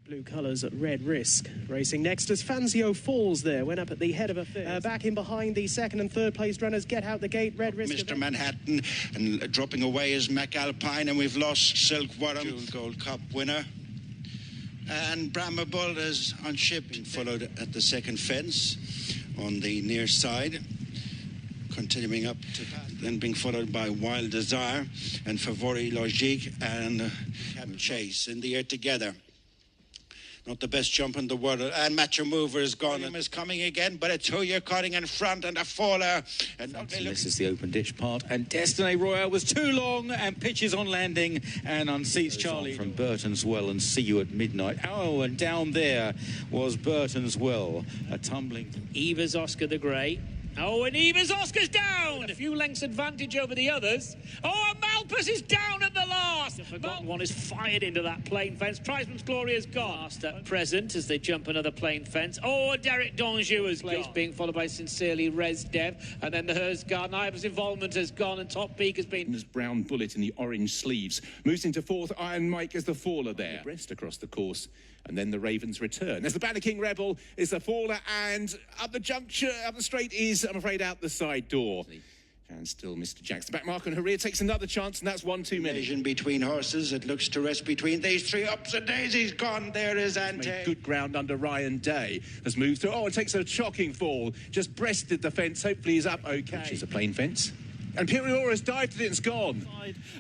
Blue colours at red risk. Racing next as Fanzio Falls there. Went up at the head of a back in behind the second and third place runners. Get out the gate. Red risk. Mr. Manhattan, and dropping away is McAlpine, and we've lost Silkworm, Jewel Gold Cup winner. And Brahma Bull is on ship, followed at the second fence on the near side. Continuing up to then being followed by Wild Desire and Favori Logique and Chase in the air together. Not the best jump in the world. And Matcher Mover is gone and is coming again, but it's who you're cutting in front and a faller. And this is the open ditch part. And Destiny Royale was too long and pitches on landing and unseats Charlie from Burton's Well and See You at Midnight. Oh, and down there was Burton's Well, a tumbling. Evers Oscar the Grey. Oh, and Evers Oscar's down! A few lengths advantage over the others. Oh, and Malpas is down at the last! The forgotten one is fired into that plain fence. Triceman's Glory has gone. Last at present as they jump another plain fence. Oh, Derek D'Anjou has gone. Being followed by Sincerely Res Dev. And then the Hers Garden Ivers Involvement has gone and Top Peak has been... This brown bullet in the orange sleeves. Moves into fourth. Iron Mike as the faller there. Breast across the course. And then the Ravens return. As the Banner King Rebel is the faller, and up the juncture, up the straight is, I'm afraid, out the side door. And still Mr. Jackson. Back mark on her rear takes another chance, and that's one too many. Collision between horses. It looks to rest between these three. Ups and daisies gone. There is Ante. Good ground under Ryan Day. Has moved through. Oh, it takes a shocking fall. Just breasted the fence. Hopefully he's up okay. Which is a plain fence. And Periora's dived at it, it's gone.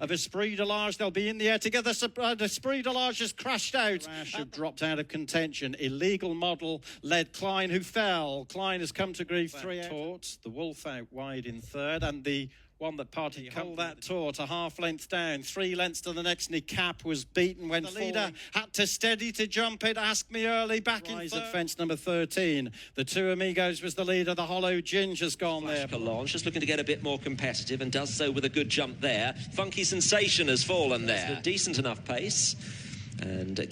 Of Esprit de Large, they'll be in the air together. Esprit de Large has crashed out. Rash have dropped out of contention. Illegal Model led Klein, who fell. Klein has come to grief. Three out. The Wolf out wide in third, and the one that party held that taut a half length down, 3 lengths to the next. Nick Cap was beaten when the leader had to steady to jump it. Ask Me Early back in third. At fence number 13. The Two Amigos was the leader. The Hollow Ginger's gone there. Calange just looking to get a bit more competitive and does so with a good jump there. Funky Sensation has fallen there. Decent enough pace. And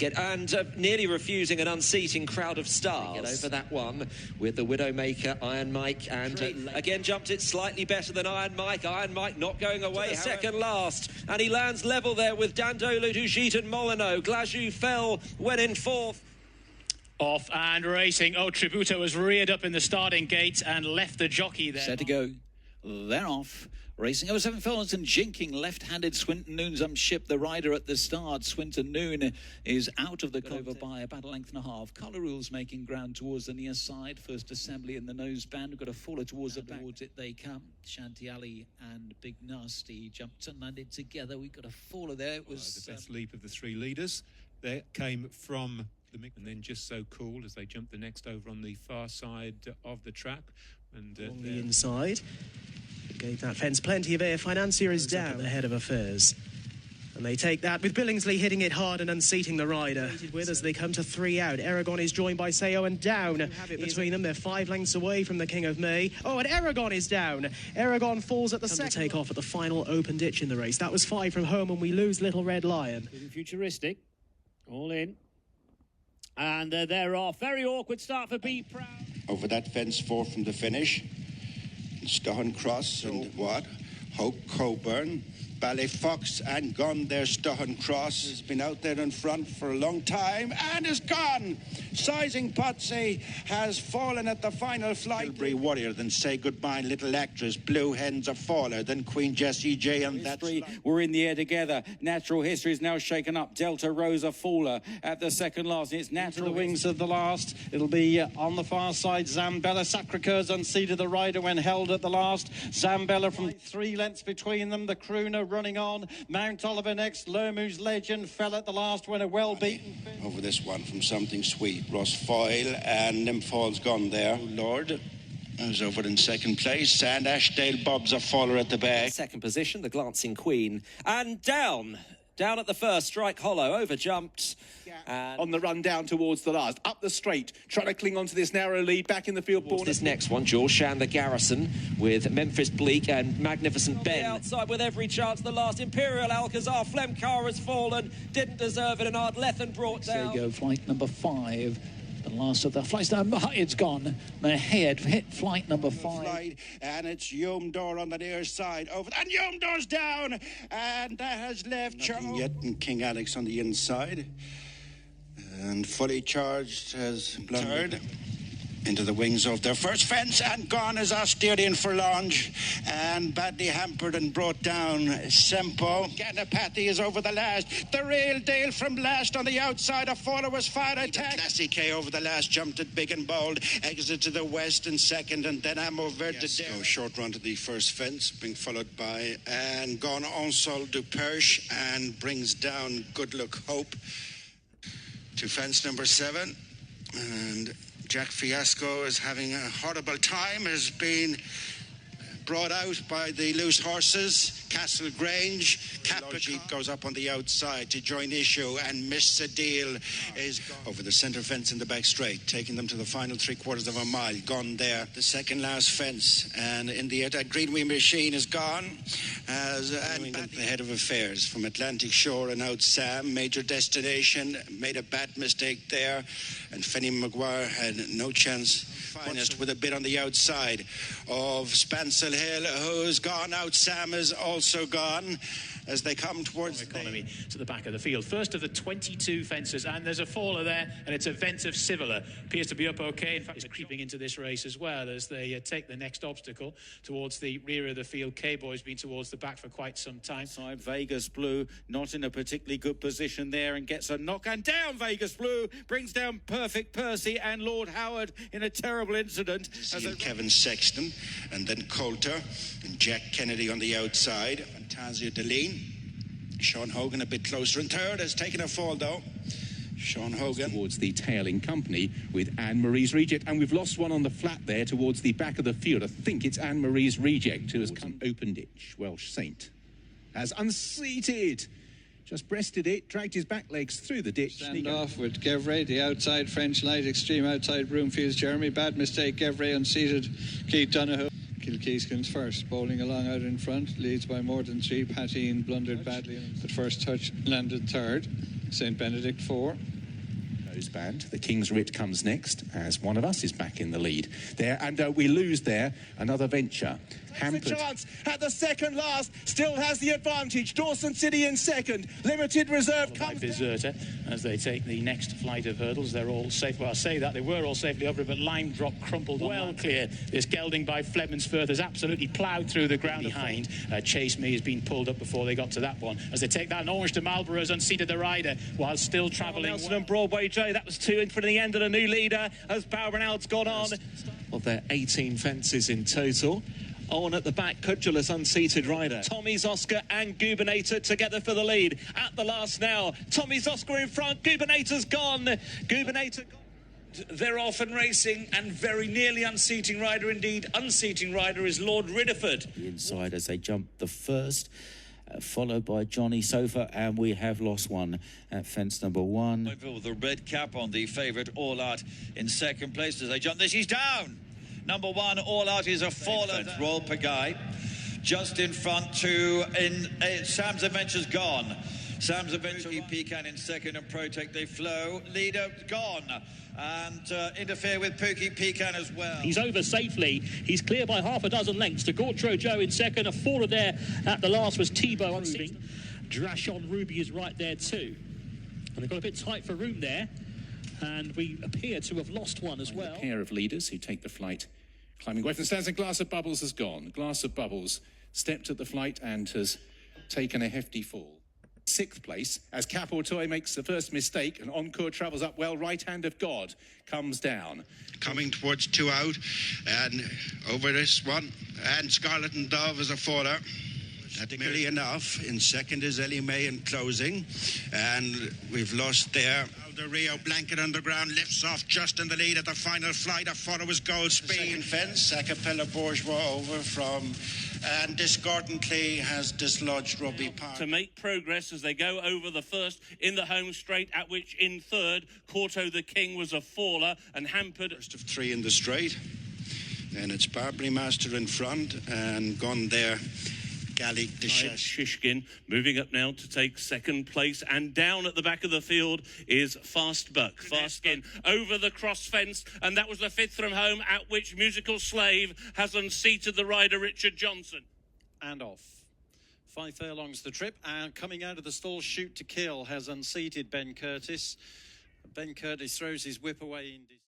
nearly refusing an unseating Crowd of Stars. Get over that one with the Widowmaker, Iron Mike, and again jumped it slightly better than Iron Mike. Iron Mike not going away, second last. And he lands level there with Dandolo, Dugit and Molyneux. Glajou fell, went in fourth. Off and racing. Oh, Tributo was reared up in the starting gate and left the jockey there. Set to go. They're off. Racing over 7 furlongs and jinking left-handed Swinton Noon's ship the rider at the start. Swinton Noon is out of the cover by about a length and a half. Colour Rules making ground towards the near side. First Assembly in the noseband. We've got a faller towards the back. Towards it they come. Shanty Ali and Big Nasty jumped and landed together. We've got a faller there. It was the best leap of the 3 leaders. There came from the mix, and then Just So Cool as they jumped the next over on the far side of the track. And on the inside. Gave that fence plenty of air. Financier is down at the head of affairs. And they take that with Billingsley hitting it hard and unseating the rider. With as they come to 3 out. Aragon is joined by Seo and down. Have it between them. They're 5 lengths away from the King of May. Oh, and Aragon is down. Aragon falls at the second. To take off at the final open ditch in the race. That was 5 from home, and we lose Little Red Lion. Futuristic. All in. And they're off. Very awkward start for Be Proud. Over that fence, 4 from the finish. Stohan Cross and what? Hope Coburn, Ballet Fox, and gone there. Stohan Cross has been out there in front for a long time and is gone. Sizing Potsy has fallen at the final flight. Tilbury Warrior, then Say Goodbye, Little Actress, Blue Hens, a faller, then Queen Jessie J, and that's... We're in the air together. Natural History is now shaken up. Delta Rosa faller at the second last. It's Natural Wings of the last. It'll be on the far side. Zambella Sacre-Coeur's unseated the rider when held at the last. Zambella from 3 lengths between them. The Crooner running on. Mount Oliver next. Lermu's Legend fell at the last when a well-beaten... Over this one from Something Sweet. Ross Foyle and Nymphall's gone there. Lord is over in second place, and Ashdale Bob's a faller at the back. Second position, the Glancing Queen. And down at the first, Strike Hollow, over jumped. And on the run down towards the last, up the straight, trying to cling onto this narrow lead, back in the field. This next one, George Shan, the Garrison, with Memphis Bleak and Magnificent Ben. Outside with every chance, the last, Imperial Alcazar, Flemcar has fallen, didn't deserve it, and Ardlethan brought down. There you go, flight number 5. The last of the flights down, it's gone. The head hit flight number 5. And it's Yomdor on the near side. Over, and Yomdor's down, and that has left Nothing yet, and King Alex on the inside. And fully charged has blundered into the wings of their first fence, and gone is Austerian Forlange, and badly hampered and brought down Sempo. Ganapathy is over the last. The real deal from last on the outside. A followers fire attack. Classic K over the last, jumped it big and bold. Exit to the west in second, and then Amo Verde. Go short run to the first fence, being followed by and gone Onsol du Perche, and brings down Good Look Hope to fence number 7. And Jack Fiasco is having a horrible time, has been brought out by the loose horses. Castle Grange, Capit goes up on the outside to join issue, and Miss Sedil is over the centre fence in the back straight, taking them to the final 3/4 of a mile. Gone there, the second last fence, and in the Greenway Machine is gone. And the head of affairs from Atlantic Shore and out Sam, major destination, made a bad mistake there, and Fenny Maguire had no chance. Finest with a bit on the outside of Spancel Hill, who's gone out. Sam is also gone as they come towards economy to the back of the field. First of the 22 fences, and there's a faller there, and it's a Ventive Civila. Appears to be up okay. In fact, it's creeping into this race as well as they take the next obstacle towards the rear of the field. K-Boy's been towards the back for quite some time. Side Vegas Blue not in a particularly good position there, and gets a knock, and down Vegas Blue, brings down Perfect Percy and Lord Howard in a terrible incident. Kevin Sexton, and then Coulter and Jack Kennedy on the outside. Fantasia Deline. Sean Hogan a bit closer in third, has taken a fall though. Sean Hogan towards the tailing company with Anne-Marie's Reject, and we've lost one on the flat there towards the back of the field. I think it's Anne-Marie's Reject who has come open ditch. Welsh Saint has unseated, just breasted it, dragged his back legs through the ditch. Stand off with Gevray, the outside French light, extreme outside Broomfields Jeremy. Bad mistake, Gevray unseated Keith Donoghue. Kilkeeskins first, bowling along out in front, leads by more than 3. Patine blundered badly, but first touch landed third. St. Benedict 4. Nose band. The King's Writ comes next as One of Us is back in the lead there, and we lose there. Another venture. Hampered. Chance at the second last, still has the advantage. Dawson City in second. Limited reserve comes Deserter as they take the next flight of hurdles. They're all safe. Well, I say that they were all safely over, but line drop crumpled well clear. This gelding by Flebman's Firth has absolutely ploughed through the ground behind. Chase Me has been pulled up before they got to that one. As they take that, and Orange to Marlborough has unseated the rider while still travelling. Nelson and Broadway J, that was 2 in for the end of the new leader as Balbrunald's gone on. Of their 18 fences in total. On at the back, Cudulus unseated rider. Tommy's Oscar and Gubernator together for the lead. At the last now, Tommy's Oscar in front, Gubernator's gone. Gubernator gone. They're off and racing, and very nearly unseating rider indeed. Unseating rider is Lord Ridderford. The inside as they jump the first, followed by Johnny Sofa, and we have lost one at fence number 1. With the red cap on, the favourite All Out in second place as they jump this. He's down. Number 1, All Out, is a faller. Royal Pagaille just in front to Sam's Adventure's gone. Sam's Adventure, Pecan in second, and Protect They Flow. Leader gone. And interfere with Pookie Pecan as well. He's over safely. He's clear by half a dozen lengths to Gautreau Joe in second. A faller there at the last was Thibaut unseating. Drashon Ruby is right there too. And they've got a bit tight for room there. And we appear to have lost one as well. A pair of leaders who take the flight climbing away from the stands, and Glass of Bubbles has gone. Glass of Bubbles stepped at the flight and has taken a hefty fall. 6th place as Cap Autoy makes the first mistake, and Encore travels up well. Right Hand of God comes down. Coming towards 2 out, and over this one, and Scarlet and Dove is a faller. That's nearly enough. In second is Ellie May in closing, and we've lost there. The Rio Blanket Underground lifts off just in the lead at the final flight. A follower's goal speed. Second fence, Acapella Bourgeois over from, and discordantly has dislodged Robbie Park. To make progress as they go over the first in the home straight, at which in third, Corto the King was a faller and hampered. First of 3 in the straight, and it's Barbary Master in front, and gone there. Gallic de Shishkin moving up now to take second place, and down at the back of the field is Fast Buck. Fastkin over the cross fence, and that was the 5th from home, at which Musical Slave has unseated the rider Richard Johnson. And off. 5 furlongs the trip, and coming out of the stall, Shoot to Kill has unseated Ben Curtis. Ben Curtis throws his whip away in